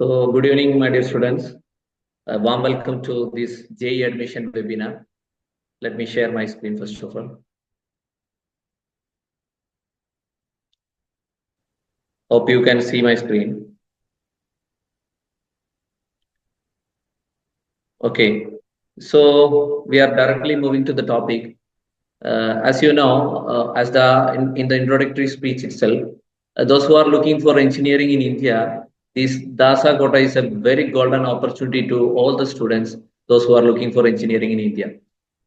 So, good evening, my dear students. A warm welcome to this JEE admission webinar. Let me share my screen first of all. Hope you can see my screen. Okay, so we are directly moving to the topic. As you know, as in the introductory speech itself, those who are looking for engineering in India, this DASA quota is a very golden opportunity to all the students, those who are looking for engineering in India.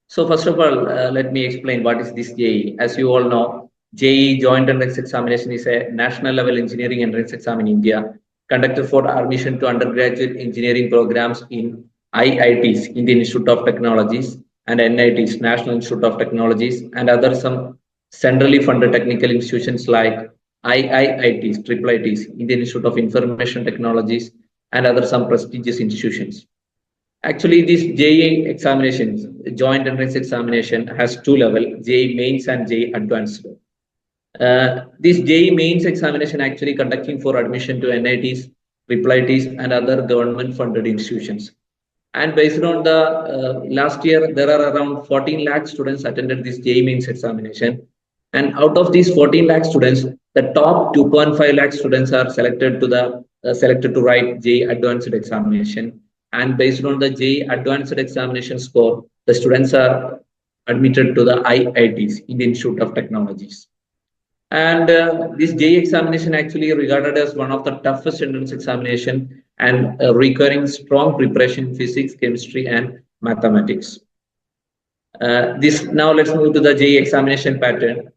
So first of all, let me explain what is this JEE. As you all know, JEE Joint Entrance Examination is a national level engineering entrance exam in India, conducted for admission to undergraduate engineering programs in IITs, Indian Institute of Technologies, and NITs, National Institute of Technologies, and other some centrally funded technical institutions like IIITs, IIITs, Indian Institute of Information Technologies, and other some prestigious institutions. Actually, this JEE examination, joint entrance examination, has two levels, JEE mains and JEE advanced. This JEE mains examination actually conducting for admission to NITs, IIITs, and other government-funded institutions. And based on the last year, there are around 14 lakh students attended this JEE mains examination. And out of these 14 lakh students, the top 2.5 lakh students are selected to write JEE advanced examination. And based on the JEE advanced examination score, the students are admitted to the IITs, Indian Institute of Technologies. And this JEE examination actually regarded as one of the toughest entrance examination and requiring strong preparation in physics, chemistry, and mathematics. Now let's move to the JEE examination pattern.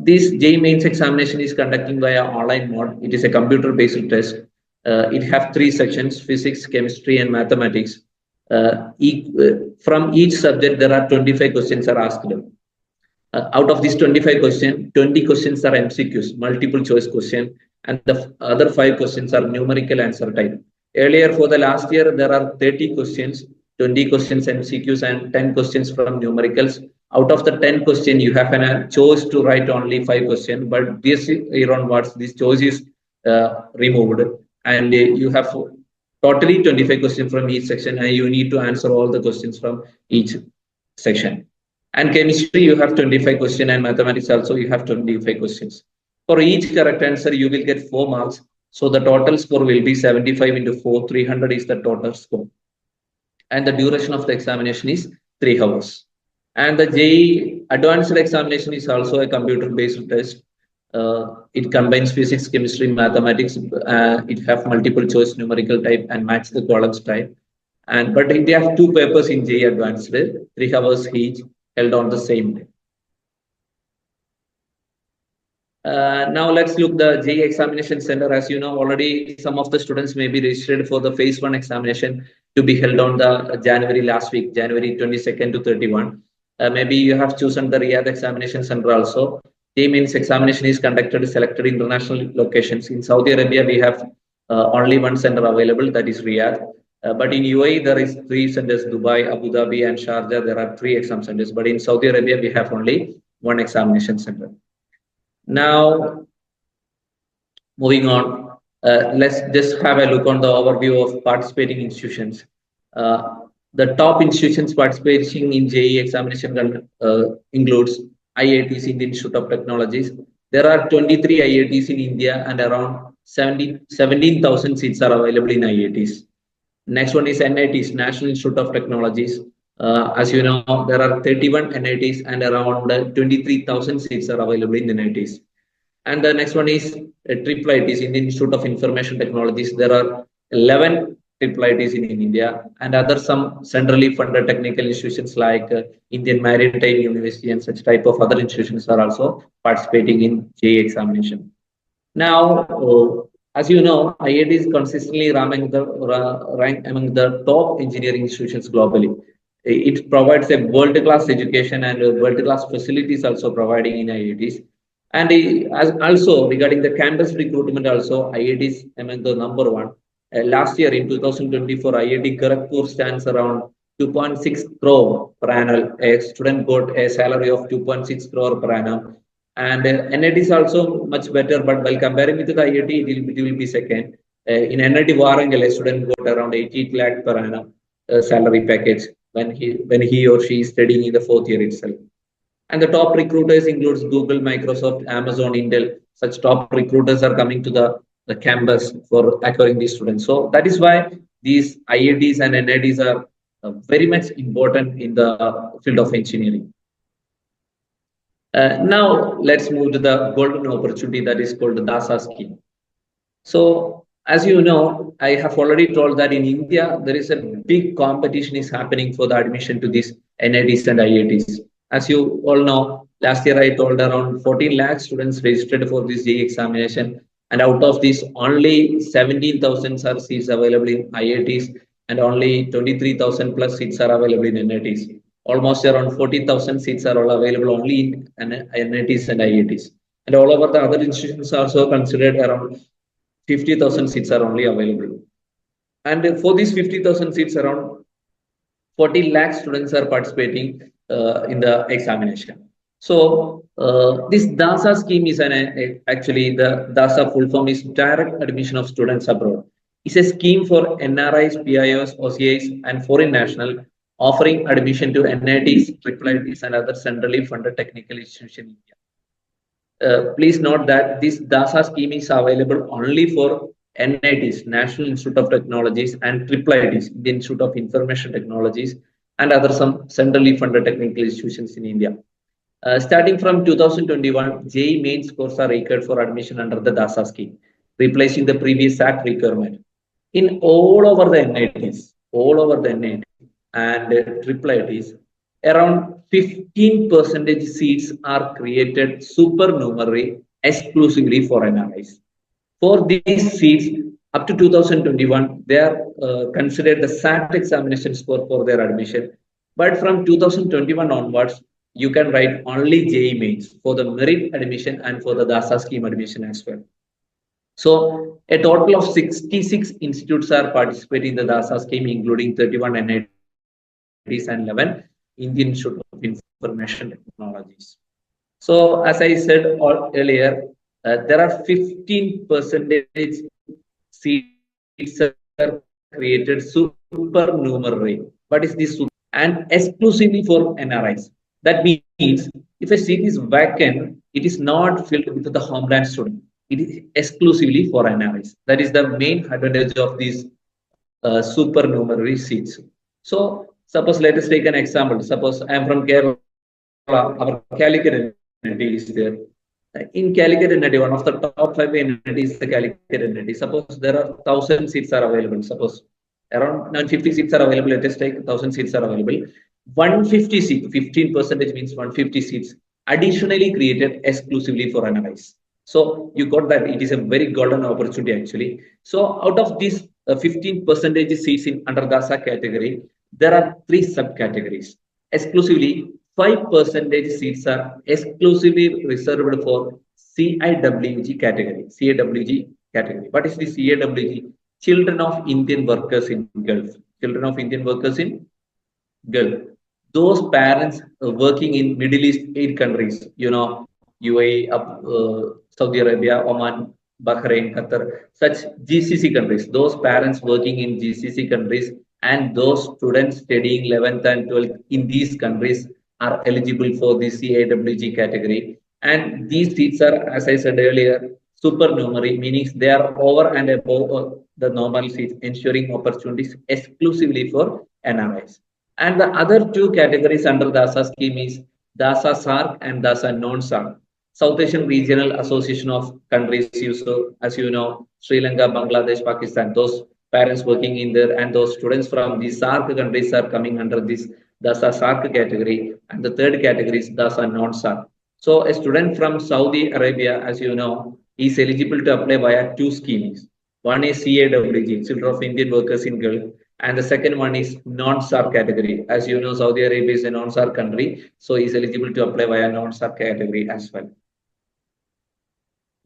This JEE mains examination is conducting via online mode. It is a computer-based test. It has three sections: physics, chemistry, and mathematics. From each subject, there are 25 questions are asked. Out of these 25 questions, 20 questions are MCQs, multiple choice question, and the other 5 questions are numerical answer type. Earlier, for the last year, there are 30 questions, 20 questions MCQs, and 10 questions from numericals. Out of the 10 questions, you have a choice to write only 5 questions, but this year onwards, this choice is removed, and you have totally 25 questions from each section, and you need to answer all the questions from each section. And chemistry, you have 25 questions, and mathematics also, you have 25 questions. For each correct answer, you will get 4 marks. So the total score will be 75 into 4, 300 is the total score. And the duration of the examination is 3 hours. And the JEE advanced examination is also a computer-based test. It combines physics, chemistry, mathematics. It has multiple choice numerical type and match the columns type. But they have 2 papers in JEE advanced, 3 hours each, held on the same day. Now let's look the JEE examination center. As you know, already some of the students may be registered for the phase 1 examination to be held on the January last week, January 22nd to 31. Maybe you have chosen the Riyadh examination center also. JEE mains examination is conducted at selected international locations. In Saudi Arabia, we have only one center available, that is Riyadh. But in UAE, there is 3 centers, Dubai, Abu Dhabi, and Sharjah. There are 3 exam centers. But in Saudi Arabia, we have only 1 examination center. Now, moving on, let's just have a look on the overview of participating institutions. The top institutions participating in JEE examination includes IITs, Indian Institute of Technologies. There are 23 IITs in India, and around 17,000 seats are available in IITs. Next one is NITs, National Institute of Technologies. As you know, there are 31 NITs and around 23,000 seats are available in NITs. And the next one is IIITs, Indian Institute of Information Technologies. There are 11 IIITs in India, and other some centrally funded technical institutions like Indian Maritime University and such type of other institutions are also participating in JEE examination. Now, as you know, IIT is consistently ranked among the top engineering institutions globally. It provides a world-class education and world-class facilities also providing in IITs. And as also regarding the campus recruitment also, IIT is among the number 1. Last year in 2024, IIT Kharagpur stands around 2.6 crore per annum. A student got a salary of 2.6 crore per annum. And NIT is also much better, but while comparing with the IIT, it will be second. In NIT Warangal, a student got around 80 lakh per annum salary package when he or she is studying in the fourth year itself. And the top recruiters includes Google, Microsoft, Amazon, Intel. Such top recruiters are coming to the campus for acquiring these students. So that is why these IITs and NITs are very much important in the field of engineering. Now let's move to the golden opportunity that is called the DASA scheme. So as you know, I have already told that in India there is a big competition is happening for the admission to these NITs and IITs. As you all know, last year I told around 14 lakh students registered for this JEE examination, and out of these, only 17,000 are seats available in IITs, and only 23,000 plus seats are available in NITs. Almost around 40,000 seats are all available only in NITs and IITs. And all over the other institutions are also considered around 50,000 seats are only available. And for these 50,000 seats, around 40 lakh students are participating in the examination. So this DASA scheme is actually the DASA full form is direct admission of students abroad. It's a scheme for NRIs, PIOs, OCIs, and foreign national offering admission to NITs, IIITs, and other centrally funded technical institutions in India. Please note that this DASA scheme is available only for NITs, National Institute of Technologies, and IIITs, Indian Institute of Information Technologies, and other some centrally funded technical institutions in India. Starting from 2021, JEE main scores are required for admission under the DASA scheme, replacing the previous Act requirement. In all over the NITs, and IIITs, around 15% seats are created supernumerary exclusively for NRIs. For these seats, up to 2021, they are considered the SAT examination score for their admission. But from 2021 onwards, you can write only JEE mains for the merit admission and for the DASA scheme admission as well. So a total of 66 institutes are participating in the DASA scheme, including 31 NITs and 11 Indian Institute of Information Technologies. So as I said earlier, there are 15% seats are created supernumerary. What is this? And exclusively for NRIs. That means if a seat is vacant, it is not filled with the homeland student. It is exclusively for NRIs. That is the main advantage of these supernumerary seats. So suppose let us take an example. Suppose I am from Kerala, our Calicut NIT is there. In Calicut NIT, one of the top 5 NIT is the Calicut NIT. Suppose there are 1,000 seats are available. Suppose around 950 seats are available. Let us take 1,000 seats are available. 150 seats, 15% means 150 seats additionally created exclusively for NRIs. So you got that it is a very golden opportunity actually. So out of these 15% seats in under DASA category, there are 3 subcategories. Exclusively, 5% seats are exclusively reserved for CIWG category. CIWG category. What is the CIWG? Children of Indian workers in Gulf. Children of Indian workers in Gulf. Those parents working in Middle East 8 countries, you know, UAE, Saudi Arabia, Oman, Bahrain, Qatar, such GCC countries. Those parents working in GCC countries and those students studying 11th and 12th in these countries are eligible for the CIWG category. And these seats are, as I said earlier, supernumerary, meaning they are over and above the normal seats, ensuring opportunities exclusively for NRIs. And the other 2 categories under the DASA scheme is DASA SARC and DASA non-SARC. South Asian Regional Association of Countries, as you know, Sri Lanka, Bangladesh, Pakistan, those parents working in there and those students from the SARC countries are coming under this DASA SARC category. And the third category is DASA non-SARC. So a student from Saudi Arabia, as you know, is eligible to apply via 2 schemes. One is CIWG, Children of Indian Workers in Gulf, and the second one is non-SARC category. As you know, Saudi Arabia is a non-SARC country, so he is eligible to apply via non-SARC category as well.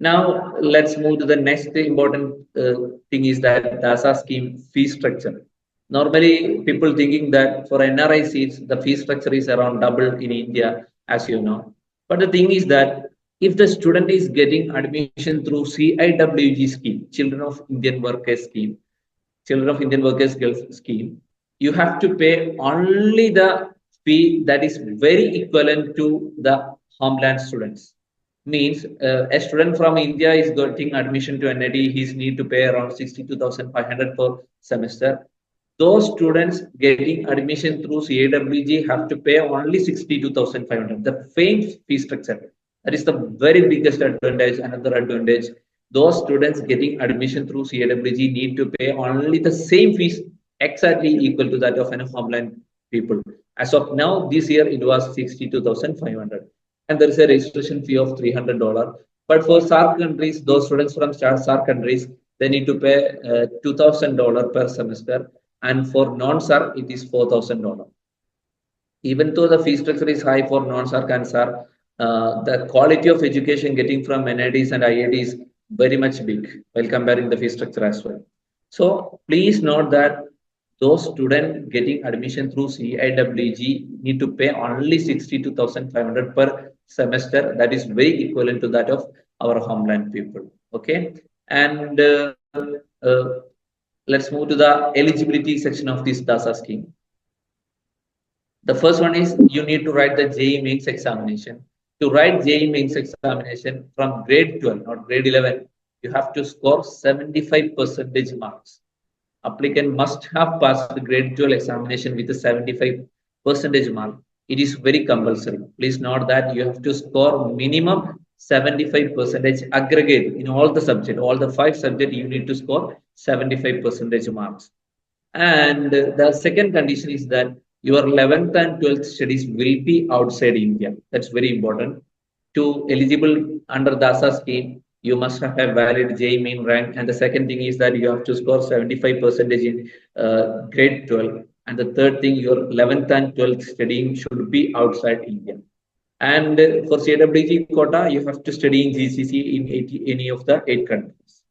Now, let's move to the next important thing is that DASA scheme fee structure. Normally, people thinking that for NRI seats, the fee structure is around double in India, as you know. But the thing is that If the student is getting admission through CIWG scheme, Children of Indian Workers scheme, Children of Indian Workers Girls scheme, you have to pay only the fee that is very equivalent to the homeland students. Means a student from India is getting admission to NIT, he need to pay around 62,500 per semester. Those students getting admission through CAWG have to pay only 62,500. The same fee structure. That is the very biggest advantage. Another advantage, those students getting admission through CAWG need to pay only the same fees exactly equal to that of an homeland people. As of now, this year it was 62,500. And there is a registration fee of $300. But for SARC countries, those students from SARC countries, they need to pay $2,000 per semester, and for non-SARC it is $4,000. Even though the fee structure is high for non-SARC and SARC, the quality of education getting from NITs and IIITs is very much big while comparing the fee structure as well. So please note that those students getting admission through CIWG need to pay only 62,500 per semester. That is very equivalent to that of our homeland people. Okay, and uh, let's move to the eligibility section of this DASA scheme. The first one is you need to write the JEE mains examination. To write JEE mains examination from grade 12, not grade 11, you have to score 75% marks. Applicant must have passed the grade 12 examination with a 75% mark. It is very compulsory. Please note that you have to score minimum 75% aggregate in all the subjects, all the 5 subjects, you need to score 75% marks. And the second condition is that your 11th and 12th studies will be outside India. That's very important. To eligible under DASA scheme, you must have a valid JEE main rank. And the second thing is that you have to score 75% in grade 12. And the third thing, your 11th and 12th studying should be outside India. And for CWG quota, you have to study in GCC in any of the 8 countries.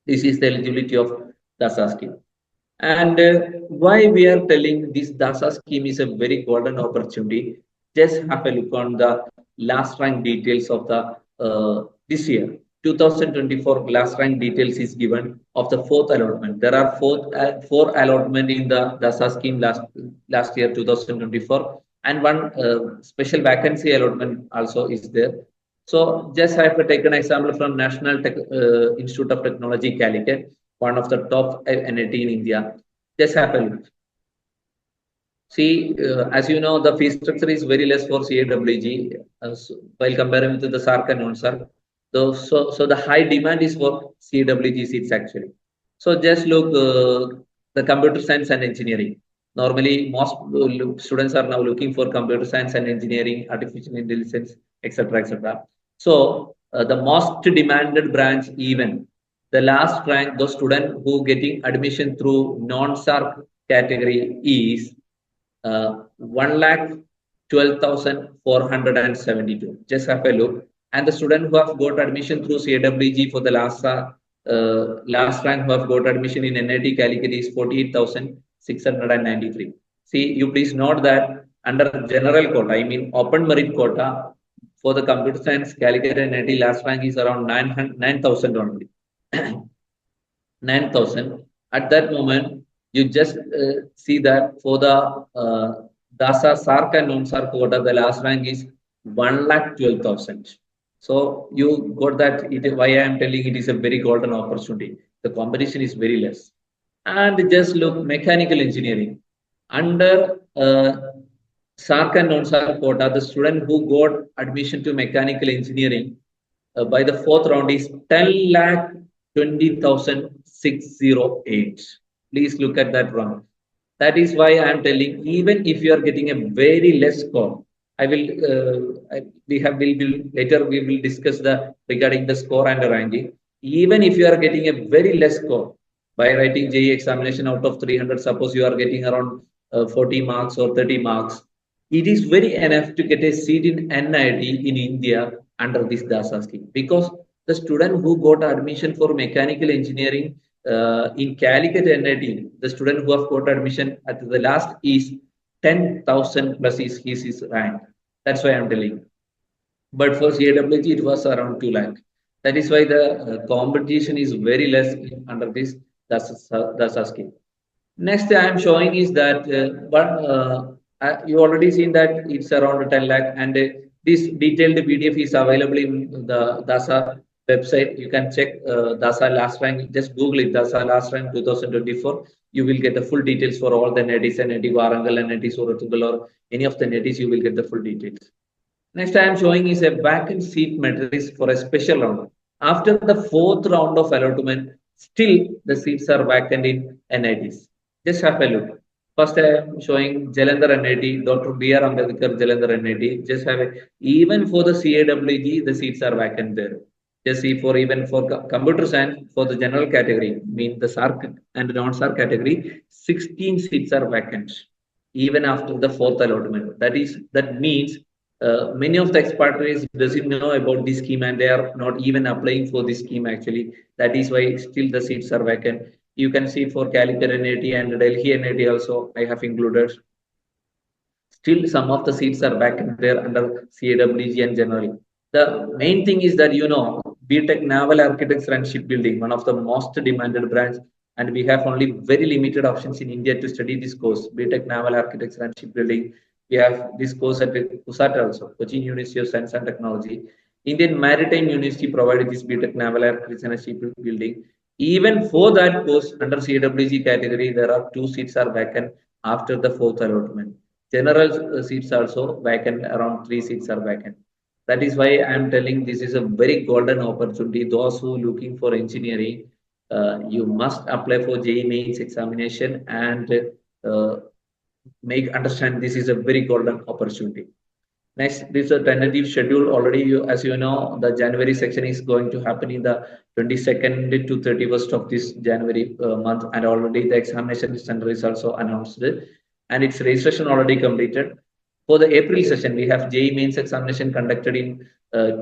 This is the eligibility of DASA scheme. And why we are telling this DASA scheme is a very golden opportunity. Just have a look on the last rank details of the this year. 2024 last rank details is given of the 4th allotment. There are 4 allotment in the DASA scheme last year 2024, and one special vacancy allotment also is there. So just I have taken an example from National Institute of Technology, Calicut, one of the top NIT in India. Just have a look. See, as you know, the fee structure is very less for CAWG while comparing with the SARC and non-SARC. So the high demand is for CAWG seats actually. So just look the computer science and engineering. Normally, most students are now looking for computer science and engineering, artificial intelligence, etc., etc. So the most demanded branch, even the last rank, those students who getting admission through non-SARC category is 1,12,472. Just have a look. And the student who have got admission through CAWG for the last rank who have got admission in NIT Calicut is 48,693. See, you please note that under general quota, I mean open merit quota, for the computer science Calicut and NIT last rank is around 9,000 only. 9,000. At that moment, you just see that for the DASA, SARC and non-SARC quota, the last rank is 1,12,000. So you got that. Why I am telling it is a very golden opportunity. The competition is very less. And just look, mechanical engineering. Under SARC and non-SARC quota, the student who got admission to mechanical engineering by the 4th round is 10,20,608. Please look at that round. That is why I am telling, even if you are getting a very less score, I will later we will discuss regarding the score and the ranking. Even if you are getting a very less score by writing JEE examination out of 300, suppose you are getting around 40 marks or 30 marks, it is very enough to get a seat in NIT in India under this DASA scheme, because the student who got admission for mechanical engineering in Calicut NIT, the student who have got admission at the last is 10,000 plus is his rank. That's why I'm telling. But for CAWG, it was around 2 lakh. That is why the competition is very less under this DASA scheme. Next, I am showing is that you already seen that it's around 10 lakh, and this detailed PDF is available in the DASA website. You can check DASA last rank. Just Google it, DASA last rank 2024. You will get the full details for all the NITs and NIT Warangal and NIT Suratugal or any of the NITs. You will get the full details. Next, I am showing is a vacant seat matrix for a special round. After the fourth round of allotment, still the seats are vacant in NITs. Just have a look. First, I am showing Jalandhar NIT, Dr. B.R. Ambedkar Jalandhar NIT. Just have a, even for the CAWG, the seats are vacant there. Just see for even for computer science, for the general category, mean the SARC and non-SARC category, 16 seats are vacant, even after the fourth allotment. That means many of the expatriates doesn't know about this scheme and they are not even applying for this scheme actually. That is why still the seats are vacant. You can see for Calicut NIT and Delhi NIT also I have included. Still some of the seats are vacant there under CAWG and general. The main thing is that BTech Naval Architecture and Shipbuilding, one of the most demanded branch, and we have only very limited options in India to study this course, BTech Naval Architecture and Shipbuilding. We have this course at Kusat also, Cochin University of Science and Technology. Indian Maritime University provided this BTech Naval Architecture and Shipbuilding. Even for that course under CWG category, there are 2 seats are vacant after the fourth allotment. General seats also vacant, around 3 seats are vacant. That is why I am telling this is a very golden opportunity. Those who looking for engineering, you must apply for JEE mains examination and make understand this is a very golden opportunity. Next, this is a tentative schedule already. As you know, the January section is going to happen in the 22nd to 31st of this January month, and already the examination center is also announced, and its registration already completed. For the April session, we have JEE mains examination conducted in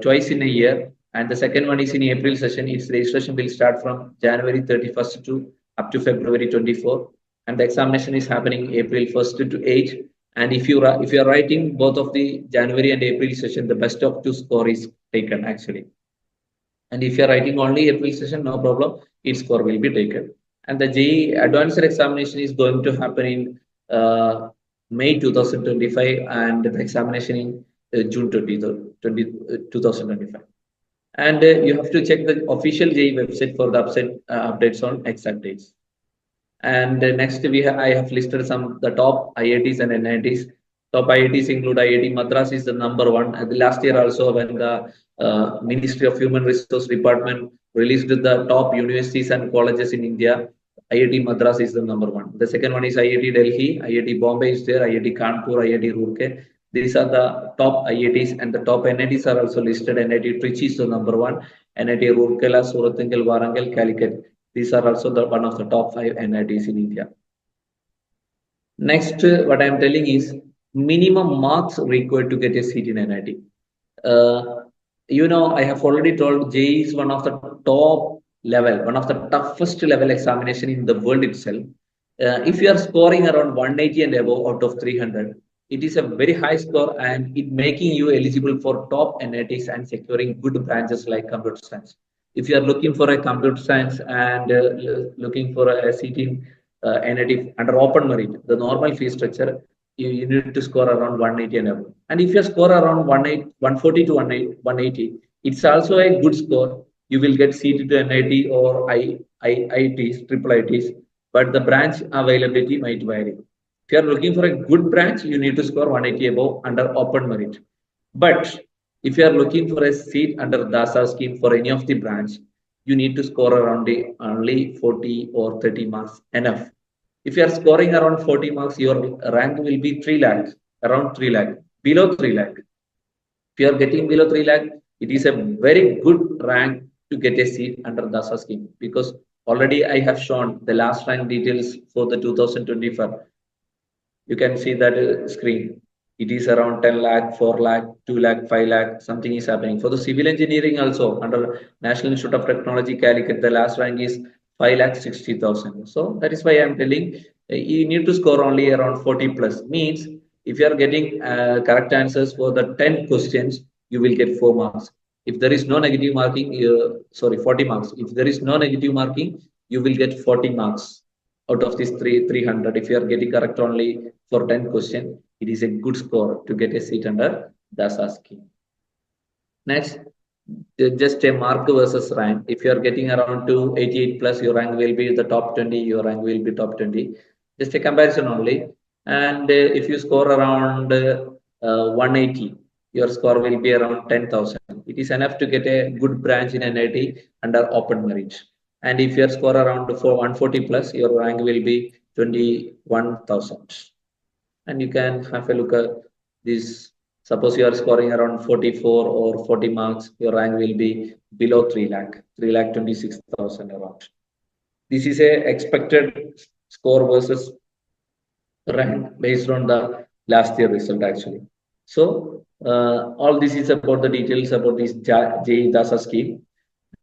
twice in a year, and the second one is in April session. Its registration will start from January 31st to up to February 24, and the examination is happening April 1st to 8th. And if you are writing both of the January and April session, the best of 2 score is taken actually. And if you are writing only April session, no problem, its score will be taken. And the JEE advanced examination is going to happen in May 2025, and the examination in June 2025. And you have to check the official JEE website for the updates on exact dates. And next I have listed some the top IITs and NITs. Top IITs include IIT Madras is the number 1. And last year also, when the Ministry of Human Resource Department released the top universities and colleges in India, IIT Madras is the number 1. The second one is IIT Delhi, IIT Bombay is there, IIT Kanpur, IIT Roorkee. These are the top IITs, and the top NITs are also listed. NIT Trichy is the number 1. NIT Roorkela, Surathangal, Warangal, Calicut. These are also the one of the top 5 NITs in India. Next, what I am telling is minimum marks required to get a seat in NIT. I have already told JEE is one of the top level, one of the toughest level examination in the world itself. If you are scoring around 180 and above out of 300, it is a very high score, and it making you eligible for top NITs and securing good branches like computer science. If you are looking for a computer science and looking for a seat in NIT under open merit, the normal fee structure, you need to score around 180 and above. And if you score around 140 to 180, it's also a good score. You will get seated to NIT or IITs, triple IITs, but the branch availability might vary. If you are looking for a good branch, you need to score 180 above under open merit. But if you are looking for a seat under DASA scheme for any of the branch, you need to score around only 40 or 30 marks enough. If you are scoring around 40 marks, your rank will be 3 lakh, around 3 lakh, below 3 lakh. If you are getting below 3 lakh, it is a very good rank to get a seat under DASA scheme, because already I have shown the last rank details for the 2025. You can see that screen. It is around 10 lakh, 4 lakh, 2 lakh, 5 lakh, something is happening. For the civil engineering also, under National Institute of Technology, Calicut, the last rank is 5,60,000. So that is why I am telling you need to score only around 40 plus. Means if you are getting correct answers for the 10 questions, you will get 4 marks. If there is no negative marking, 40 marks. If there is no negative marking, you will get 40 marks out of this 300. If you are getting correct only for 10 questions, it is a good score to get a seat under DASA scheme. Next, just a mark versus rank. If you are getting around 288 plus, your rank will be the top 20, your rank will be top 20. Just a comparison only. And if you score around 180, your score will be around 10,000. It is enough to get a good branch in NIT under open merit. And if you score around 140 plus, your rank will be 21,000. And you can have a look at this. Suppose you are scoring around 44 or 40 marks, your rank will be below 3 lakh, 3,26,000 around. This is a expected score versus rank based on the last year result actually. So all this is about the details about this JEE DASA scheme.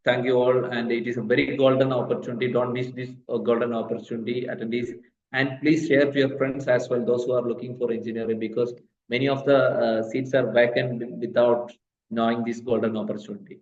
Thank you all, and it is a very golden opportunity. Don't miss this golden opportunity. Attend this, and please share to your friends as well, those who are looking for engineering, because many of the seats are vacant without knowing this golden opportunity.